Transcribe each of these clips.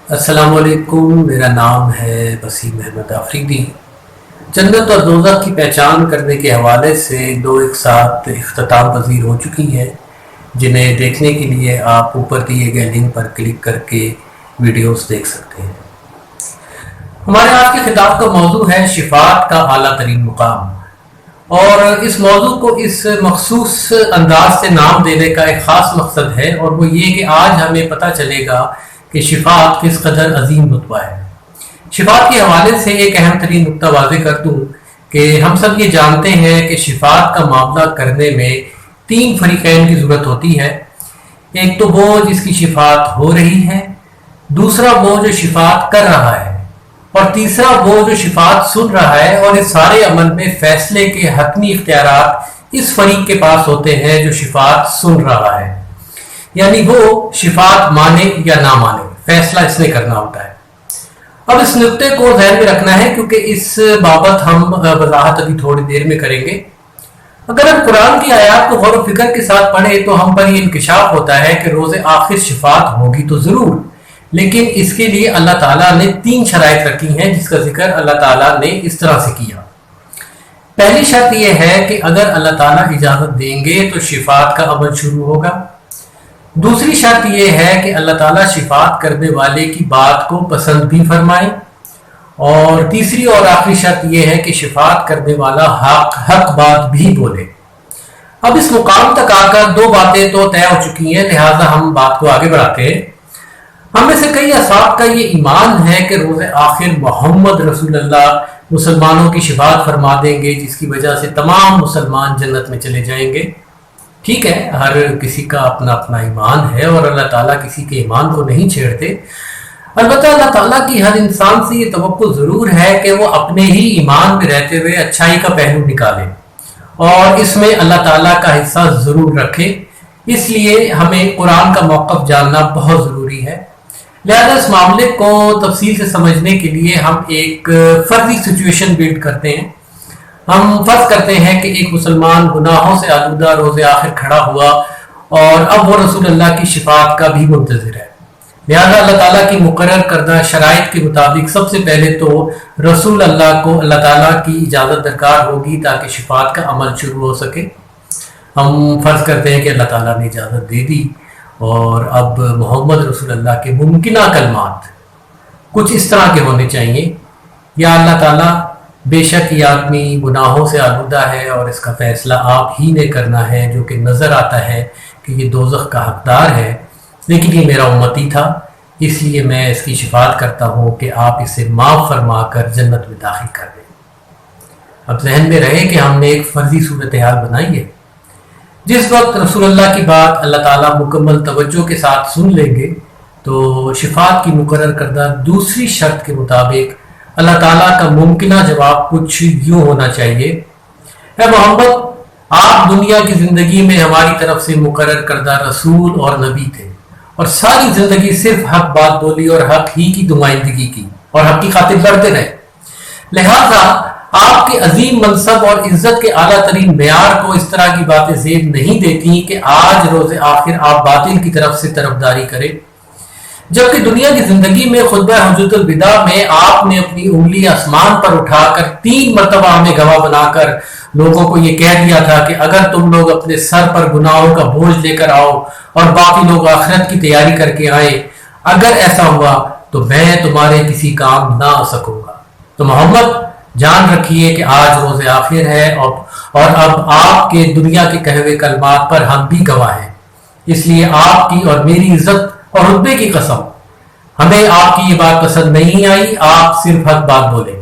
السلام علیکم، میرا نام ہے وسیم احمد آفریدی۔ جنت اور دوزخ کی پہچان کرنے کے حوالے سے دو ایک ساتھ اختتام پذیر ہو چکی ہیں، جنہیں دیکھنے کے لیے آپ اوپر دیے گئے لنک پر کلک کر کے ویڈیوز دیکھ سکتے ہیں۔ ہمارے آج کے خطاب کا موضوع ہے شفاعت کا اعلیٰ ترین مقام، اور اس موضوع کو اس مخصوص انداز سے نام دینے کا ایک خاص مقصد ہے، اور وہ یہ کہ آج ہمیں پتہ چلے گا کہ شفاعت کس قدر عظیم رتبہ ہے۔ شفاعت کے حوالے سے ایک اہم ترین نقطہ واضح کر دوں کہ ہم سب یہ جانتے ہیں کہ شفاعت کا معاملہ کرنے میں تین فریقین کی ضرورت ہوتی ہے۔ ایک تو وہ جس کی شفاعت ہو رہی ہے، دوسرا وہ جو شفاعت کر رہا ہے، اور تیسرا وہ جو شفاعت سن رہا ہے، اور اس سارے عمل میں فیصلے کے حتمی اختیارات اس فریق کے پاس ہوتے ہیں جو شفاعت سن رہا ہے، یعنی وہ شفاعت مانے یا نہ مانے، فیصلہ اس نے کرنا ہوتا ہے۔ اب اس نقطے کو ذہن میں رکھنا ہے کیونکہ اس بابت ہم وضاحت ابھی تھوڑی دیر میں کریں گے۔ اگر ہم قرآن کی آیات کو غور و فکر کے ساتھ پڑھیں تو ہم پر یہ انکشاف ہوتا ہے کہ روز آخر شفاعت ہوگی تو ضرور، لیکن اس کے لیے اللہ تعالیٰ نے تین شرائط رکھی ہیں جس کا ذکر اللہ تعالیٰ نے اس طرح سے کیا۔ پہلی شرط یہ ہے کہ اگر اللہ تعالیٰ اجازت دیں گے تو شفاعت کا عمل شروع ہوگا۔ دوسری شرط یہ ہے کہ اللہ تعالیٰ شفاعت کرنے والے کی بات کو پسند بھی فرمائے، اور تیسری اور آخری شرط یہ ہے کہ شفاعت کرنے والا حق بات بھی بولے۔ اب اس مقام تک آ کر دو باتیں تو طے ہو چکی ہیں، لہٰذا ہم بات کو آگے بڑھاتے ہیں۔ ہم میں سے کئی افراد کا یہ ایمان ہے کہ روز آخر محمد رسول اللہ مسلمانوں کی شفاعت فرما دیں گے، جس کی وجہ سے تمام مسلمان جنت میں چلے جائیں گے۔ ٹھیک ہے، ہر کسی کا اپنا اپنا ایمان ہے اور اللہ تعالیٰ کسی کے ایمان کو نہیں چھیڑتے۔ البتہ اللہ تعالیٰ کی ہر انسان سے یہ توقع ضرور ہے کہ وہ اپنے ہی ایمان میں رہتے ہوئے اچھائی کا پہلو نکالے اور اس میں اللہ تعالیٰ کا حصہ ضرور رکھے۔ اس لیے ہمیں قرآن کا موقف جاننا بہت ضروری ہے۔ لہذا اس معاملے کو تفصیل سے سمجھنے کے لیے ہم ایک فرضی سچویشن بلڈ کرتے ہیں۔ ہم فرض کرتے ہیں کہ ایک مسلمان گناہوں سے آلودہ روز آخر کھڑا ہوا اور اب وہ رسول اللہ کی شفاعت کا بھی منتظر ہے۔ لہذا اللہ تعالیٰ کی مقرر کردہ شرائط کے مطابق سب سے پہلے تو رسول اللہ کو اللہ تعالیٰ کی اجازت درکار ہوگی تاکہ شفاعت کا عمل شروع ہو سکے۔ ہم فرض کرتے ہیں کہ اللہ تعالیٰ نے اجازت دے دی، اور اب محمد رسول اللہ کے ممکنہ کلمات کچھ اس طرح کے ہونے چاہیے: یا اللہ تعالیٰ، بے شک یہ آدمی گناہوں سے آلودہ ہے اور اس کا فیصلہ آپ ہی نے کرنا ہے، جو کہ نظر آتا ہے کہ یہ دوزخ کا حقدار ہے، لیکن یہ میرا امتی تھا، اس لیے میں اس کی شفاعت کرتا ہوں کہ آپ اسے معاف فرما کر جنت میں داخل کر دیں۔ اب ذہن میں رہے کہ ہم نے ایک فرضی صورتحال بنائی ہے۔ جس وقت رسول اللہ کی بات اللہ تعالیٰ مکمل توجہ کے ساتھ سن لیں گے تو شفاعت کی مقرر کردہ دوسری شرط کے مطابق اللہ تعالیٰ کا ممکنہ جواب کچھ یوں ہونا چاہیے: اے محمد، آپ دنیا کی زندگی میں ہماری طرف سے مقرر کردہ رسول اور نبی تھے، اور ساری زندگی صرف حق بات بولی اور حق ہی کی نمائندگی کی اور حق کی خاطر لڑتے رہے۔ لہذا آپ کے عظیم منصب اور عزت کے اعلیٰ ترین معیار کو اس طرح کی باتیں زیب نہیں دیتی کہ آج روز آخر آپ باطل کی طرف سے طرفداری کریں، جبکہ دنیا کی زندگی میں خطبہ حجۃ الوداع میں آپ نے اپنی انگلی آسمان پر اٹھا کر 3 مرتبہ ہمیں گواہ بنا کر لوگوں کو یہ کہہ دیا تھا کہ اگر تم لوگ اپنے سر پر گناہوں کا بوجھ لے کر آؤ اور باقی لوگ آخرت کی تیاری کر کے آئیں، اگر ایسا ہوا تو میں تمہارے کسی کام نہ آ سکوں گا۔ تو محمد، جان رکھیے کہ آج روز آخر ہے، اور اب آپ کے دنیا کے کہے ہوئے کلمات پر ہم بھی گواہ ہیں، اس لیے آپ کی اور میری عزت اور رتبے کی قسم، ہمیں آپ کی یہ بات پسند نہیں آئی، آپ صرف حق بات بولیں،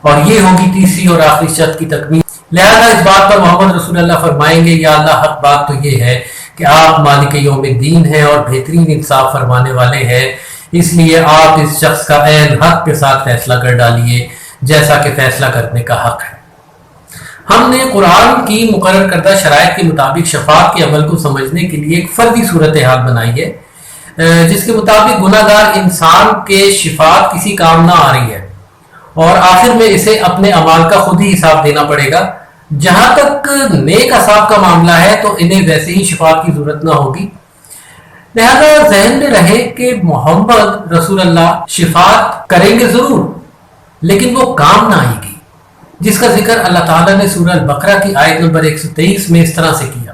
اور یہ ہوگی تیسری اور آخری شرط کی تکمیل۔ لہذا اس بات پر محمد رسول اللہ فرمائیں گے: یا اللہ، حق بات تو یہ ہے کہ آپ مالک یوم الدین ہیں اور بہترین انصاف فرمانے والے ہیں، اس لیے آپ اس شخص کا عین حق کے ساتھ فیصلہ کر ڈالیے جیسا کہ فیصلہ کرنے کا حق ہے۔ ہم نے قرآن کی مقرر کردہ شرائط کے مطابق شفاعت کے عمل کو سمجھنے کے لیے ایک فرضی صورتحال بنائی ہے، جس کے مطابق گناہ گار انسان کے شفاعت کسی کام نہ آ رہی ہے، اور آخر میں اسے اپنے اعمال کا خود ہی حساب دینا پڑے گا۔ جہاں تک نیک اصحاب کا معاملہ ہے تو انہیں ویسے ہی شفاعت کی ضرورت نہ ہوگی، لہذا ذہن میں رہے کہ محمد رسول اللہ شفاعت کریں گے ضرور، لیکن وہ کام نہ آئے گی، جس کا ذکر اللہ تعالیٰ نے سورہ البقرہ کی آیت نمبر 123 میں اس طرح سے کیا۔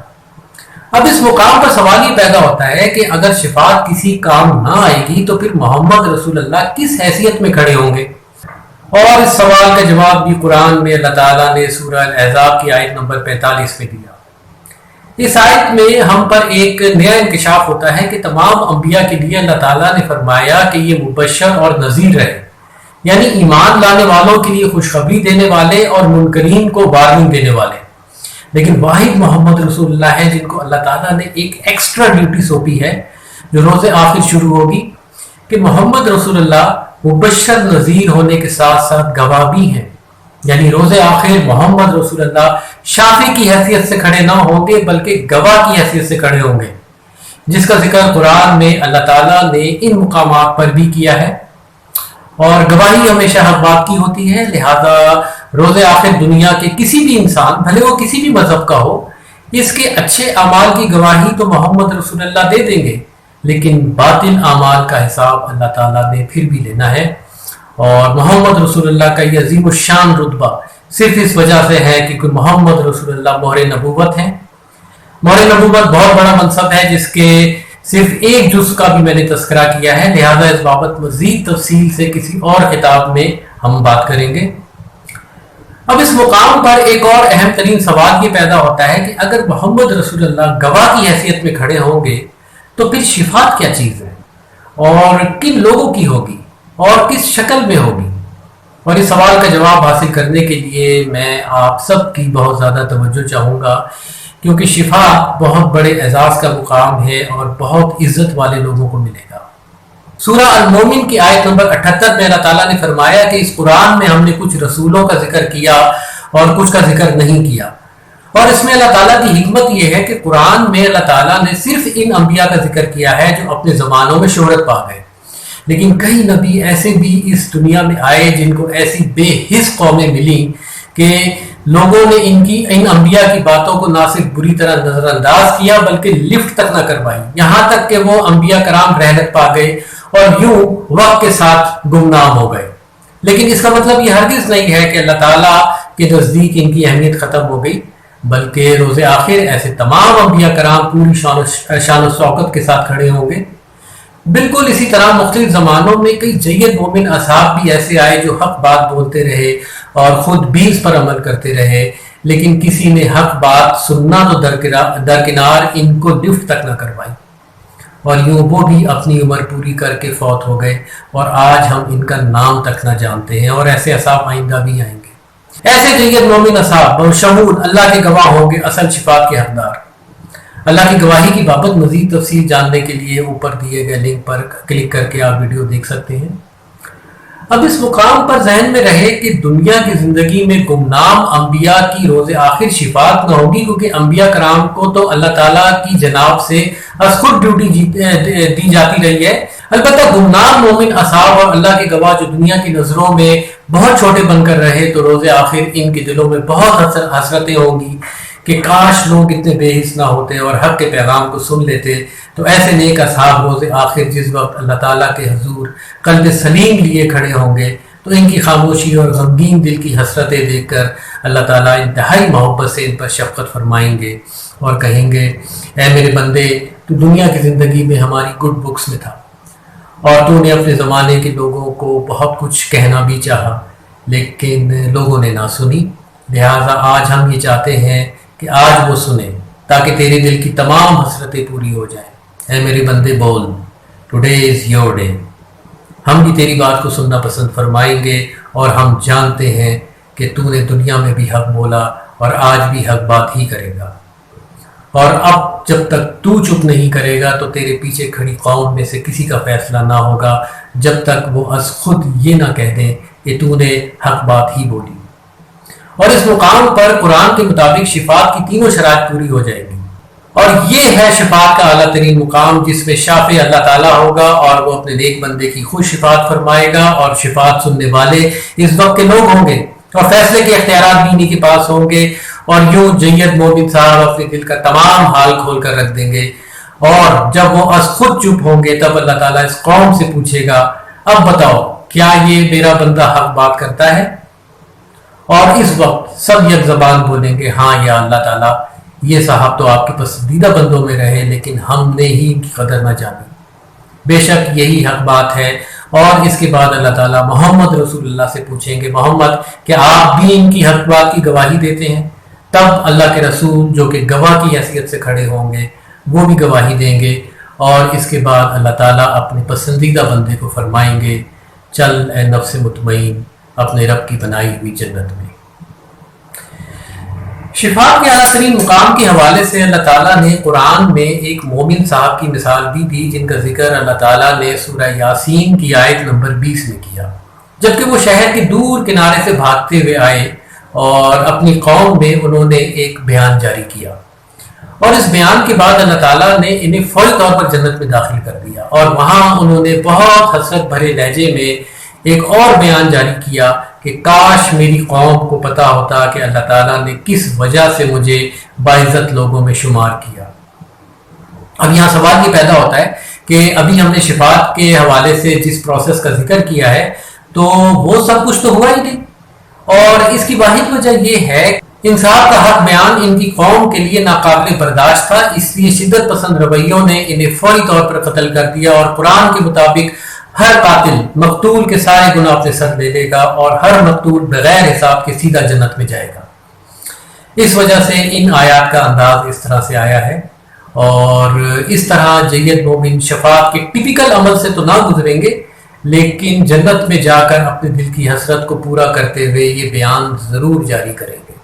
اب اس مقام پر سوال یہ پیدا ہوتا ہے کہ اگر شفاعت کسی کام نہ آئے گی تو پھر محمد رسول اللہ کس حیثیت میں کھڑے ہوں گے؟ اور اس سوال کا جواب بھی قرآن میں اللہ تعالیٰ نے سورہ الاحزاب کی آیت نمبر 45 میں دیا۔ اس آیت میں ہم پر ایک نیا انکشاف ہوتا ہے کہ تمام انبیاء کے لیے اللہ تعالیٰ نے فرمایا کہ یہ مبشر اور نذیر رہے، یعنی ایمان لانے والوں کے لیے خوشخبری دینے والے اور منکرین کو وارننگ دینے والے، لیکن واحد محمد رسول اللہ ہے جن کو اللہ تعالیٰ نے ایک ایکسٹرا ڈیوٹی سونپی ہے جو روز آخر شروع ہوگی، کہ محمد رسول اللہ مبشر نذیر ہونے کے ساتھ ساتھ گواہ بھی ہیں، یعنی روز آخر محمد رسول اللہ شافی کی حیثیت سے کھڑے نہ ہوں گے بلکہ گواہ کی حیثیت سے کھڑے ہوں گے، جس کا ذکر قرآن میں اللہ تعالیٰ نے ان مقامات پر بھی کیا ہے۔ اور گواہی ہمیشہ حق بات کی ہوتی ہے، لہذا روز آخر دنیا کے کسی بھی انسان، بھلے وہ کسی بھی مذہب کا ہو، اس کے اچھے اعمال کی گواہی تو محمد رسول اللہ دے دیں گے، لیکن باطل اعمال کا حساب اللہ تعالیٰ نے پھر بھی لینا ہے۔ اور محمد رسول اللہ کا یہ عظیم الشان رتبہ صرف اس وجہ سے ہے کہ محمد رسول اللہ مہر نبوت ہیں۔ مہر نبوت بہت بڑا منصب ہے جس کے صرف ایک جز کا بھی میں نے تذکرہ کیا ہے، لہذا اس بابت مزید تفصیل سے کسی اور خطاب میں ہم بات کریں گے۔ اب اس مقام پر ایک اور اہم ترین سوال یہ پیدا ہوتا ہے کہ اگر محمد رسول اللہ گواہ کی حیثیت میں کھڑے ہوں گے تو پھر شفاعت کیا چیز ہے اور کن لوگوں کی ہوگی اور کس شکل میں ہوگی؟ اور اس سوال کا جواب حاصل کرنے کے لیے میں آپ سب کی بہت زیادہ توجہ چاہوں گا، کیونکہ شفاعت بہت بڑے اعزاز کا مقام ہے اور بہت عزت والے لوگوں کو ملے گا۔ سورہ المومن کی آیت نمبر 78 میں اللہ تعالیٰ نے فرمایا کہ اس قرآن میں ہم نے کچھ رسولوں کا ذکر کیا اور کچھ کا ذکر نہیں کیا، اور اس میں اللہ تعالیٰ کی حکمت یہ ہے کہ قرآن میں اللہ تعالیٰ نے صرف ان انبیاء کا ذکر کیا ہے جو اپنے زمانوں میں شہرت پا گئے، لیکن کئی نبی ایسے بھی اس دنیا میں آئے جن کو ایسی بے حس قومیں ملیں کہ لوگوں نے ان انبیاء کی باتوں کو نہ صرف بری طرح نظر انداز کیا بلکہ لفٹ تک نہ کروائی، یہاں تک کہ وہ انبیاء کرام رحلت پا گئے اور یوں وقت کے ساتھ گمنام ہو گئے۔ لیکن اس کا مطلب یہ ہرگز نہیں ہے کہ اللہ تعالیٰ کے نزدیک ان کی اہمیت ختم ہو گئی، بلکہ روز آخر ایسے تمام انبیاء کرام پوری شان و شوکت کے ساتھ کھڑے ہوں گے۔ بالکل اسی طرح مختلف زمانوں میں کئی جید مومن اصحاب بھی ایسے آئے جو حق بات بولتے رہے اور خود بھی اس پر عمل کرتے رہے، لیکن کسی نے حق بات سننا تو درکنار ان کو لفٹ تک نہ کروائی، اور یوں وہ بھی اپنی عمر پوری کر کے فوت ہو گئے اور آج ہم ان کا نام تک نہ جانتے ہیں، اور ایسے اصحاب آئندہ بھی آئیں گے۔ ایسے جید مومن اصحاب بشمول اللہ کے گواہ ہوں گے، اصل شفاعت کے حقدار۔ اللہ کی گواہی کی بابت مزید تفصیل جاننے کے لیے اوپر دیے گئے لنک پر کلک کر کے آپ ویڈیو دیکھ سکتے ہیں۔ اب اس مقام پر ذہن میں رہے کہ دنیا کی زندگی میں گمنام انبیاء کی روز آخر شفاعت نہ ہوگی، کیونکہ انبیاء کرام کو تو اللہ تعالیٰ کی جناب سے از خود ڈیوٹی دی جاتی رہی ہے۔ البتہ گمنام مومن اصحاب اور اللہ کے گواہ جو دنیا کی نظروں میں بہت چھوٹے بن کر رہے، تو روز آخر ان کے دلوں میں بہت حسرتیں ہوں گی کہ کاش لوگ اتنے بے حس نہ ہوتے اور حق کے پیغام کو سن لیتے۔ تو ایسے نیک اصحاب روز آخر جس وقت اللہ تعالیٰ کے حضور قلب سلیم لیے کھڑے ہوں گے تو ان کی خاموشی اور غمگین دل کی حسرتیں دیکھ کر اللہ تعالیٰ انتہائی محبت سے ان پر شفقت فرمائیں گے اور کہیں گے، اے میرے بندے، تو دنیا کی زندگی میں ہماری گڈ بکس میں تھا اور تو نے اپنے زمانے کے لوگوں کو بہت کچھ کہنا بھی چاہا، لیکن لوگوں نے نہ سنی، لہٰذا آج ہم یہ چاہتے ہیں کہ آج وہ سنیں تاکہ تیرے دل کی تمام حسرتیں پوری ہو جائیں۔ اے میرے بندے بول، ٹوڈے از یور ڈے۔ ہم بھی تیری بات کو سننا پسند فرمائیں گے اور ہم جانتے ہیں کہ تو نے دنیا میں بھی حق بولا اور آج بھی حق بات ہی کرے گا، اور اب جب تک تو چپ نہیں کرے گا تو تیرے پیچھے کھڑی قوم میں سے کسی کا فیصلہ نہ ہوگا جب تک وہ از خود یہ نہ کہہ دیں کہ تو نے حق بات ہی بولی۔ اور اس مقام پر قرآن کے مطابق شفاعت کی تینوں شرائط پوری ہو جائے گی، اور یہ ہے شفاعت کا اعلیٰ ترین مقام جس میں شافع اللہ تعالیٰ ہوگا اور وہ اپنے نیک بندے کی خود شفاعت فرمائے گا، اور شفاعت سننے والے اس وقت کے لوگ ہوں گے اور فیصلے کے اختیارات بھی انہی کے پاس ہوں گے، اور یوں جید مومن صاحب اپنے دل کا تمام حال کھول کر رکھ دیں گے اور جب وہ از خود چپ ہوں گے تب اللہ تعالیٰ اس قوم سے پوچھے گا اب بتاؤ کیا یہ میرا بندہ حق بات کرتا ہے؟ اور اس وقت سب یک زبان بولیں گے ہاں یا اللہ تعالیٰ، یہ صاحب تو آپ کے پسندیدہ بندوں میں رہے لیکن ہم نے ہی ان کی قدر نہ جانی، بے شک یہی حق بات ہے۔ اور اس کے بعد اللہ تعالیٰ محمد رسول اللہ سے پوچھیں گے محمد کہ آپ بھی ان کی حق بات کی گواہی دیتے ہیں؟ تب اللہ کے رسول جو کہ گواہ کی حیثیت سے کھڑے ہوں گے وہ بھی گواہی دیں گے، اور اس کے بعد اللہ تعالیٰ اپنے پسندیدہ بندے کو فرمائیں گے چل اے نفس مطمئن اپنے رب کی بنائی ہوئی جنت میں۔ شفاعت کے اعلیٰ ترین مقام کے حوالے سے اللہ تعالیٰ نے قرآن میں ایک مومن صاحب کی مثال بھی دی جن کا ذکر اللہ تعالیٰ نے سورہ یاسین کی آیت نمبر 20 میں کیا، جبکہ وہ شہر کے دور کنارے سے بھاگتے ہوئے آئے اور اپنی قوم میں انہوں نے ایک بیان جاری کیا، اور اس بیان کے بعد اللہ تعالیٰ نے انہیں فوری طور پر جنت میں داخل کر دیا، اور وہاں انہوں نے بہت حسرت بھرے لہجے میں ایک اور بیان جاری کیا کہ کاش میری قوم کو پتا ہوتا کہ اللہ تعالیٰ نے کس وجہ سے مجھے باعزت لوگوں میں شمار کیا۔ اب یہاں سوال یہ پیدا ہوتا ہے کہ ابھی ہم نے شفاعت کے حوالے سے جس پروسیس کا ذکر کیا ہے تو وہ سب کچھ تو ہوا ہی نہیں، اور اس کی واحد وجہ یہ ہے انصاف کا حق بیان ان کی قوم کے لیے ناقابل برداشت تھا، اس لیے شدت پسند رویوں نے انہیں فوری طور پر قتل کر دیا، اور قرآن کے مطابق ہر قاتل مقتول کے سارے گناہ اپنے سر لے لے گا اور ہر مقتول بغیر حساب کے سیدھا جنت میں جائے گا۔ اس وجہ سے ان آیات کا انداز اس طرح سے آیا ہے، اور اس طرح جید مومن شفاعت کے ٹپیکل عمل سے تو نہ گزریں گے لیکن جنت میں جا کر اپنے دل کی حسرت کو پورا کرتے ہوئے یہ بیان ضرور جاری کریں گے۔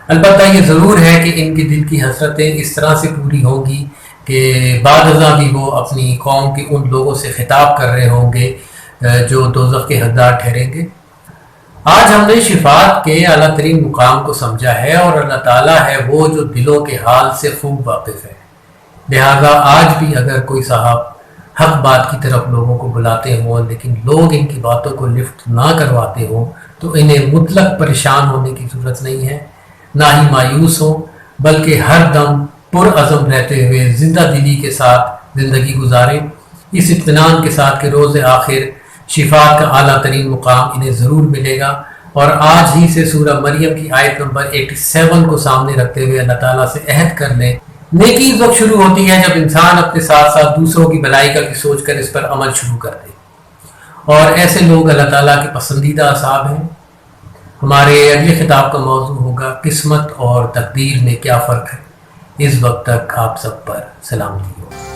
البتہ یہ ضرور ہے کہ ان کی دل کی حسرتیں اس طرح سے پوری ہوں گی کہ بعد ازاں بھی وہ اپنی قوم کے ان لوگوں سے خطاب کر رہے ہوں گے جو دوزخ کے حقدار ٹھہریں گے۔ آج ہم نے شفاعت کے اعلیٰ ترین مقام کو سمجھا ہے، اور اللہ تعالیٰ ہے وہ جو دلوں کے حال سے خوب واقف ہے، لہذا آج بھی اگر کوئی صاحب حق بات کی طرف لوگوں کو بلاتے ہوں لیکن لوگ ان کی باتوں کو لفٹ نہ کرواتے ہوں تو انہیں مطلق پریشان ہونے کی ضرورت نہیں ہے، نہ ہی مایوس ہوں، بلکہ ہر دم پرعزم رہتے ہوئے زندہ دلی کے ساتھ زندگی گزاریں، اس اطمینان کے ساتھ کہ روز آخر شفاعت کا اعلیٰ ترین مقام انہیں ضرور ملے گا۔ اور آج ہی سے سورہ مریم کی آیت نمبر 87 کو سامنے رکھتے ہوئے اللہ تعالیٰ سے عہد کر لیں۔ نیکی اس وقت شروع ہوتی ہے جب انسان اپنے ساتھ ساتھ دوسروں کی بھلائی کا بھی سوچ کر اس پر عمل شروع کر دے، اور ایسے لوگ اللہ تعالیٰ کے پسندیدہ اصحاب ہیں۔ ہمارے اگلے خطاب کا موضوع ہوگا قسمت اور تقدیر میں کیا فرق ہے۔ اس وقت تک آپ سب پر سلامتی ہو۔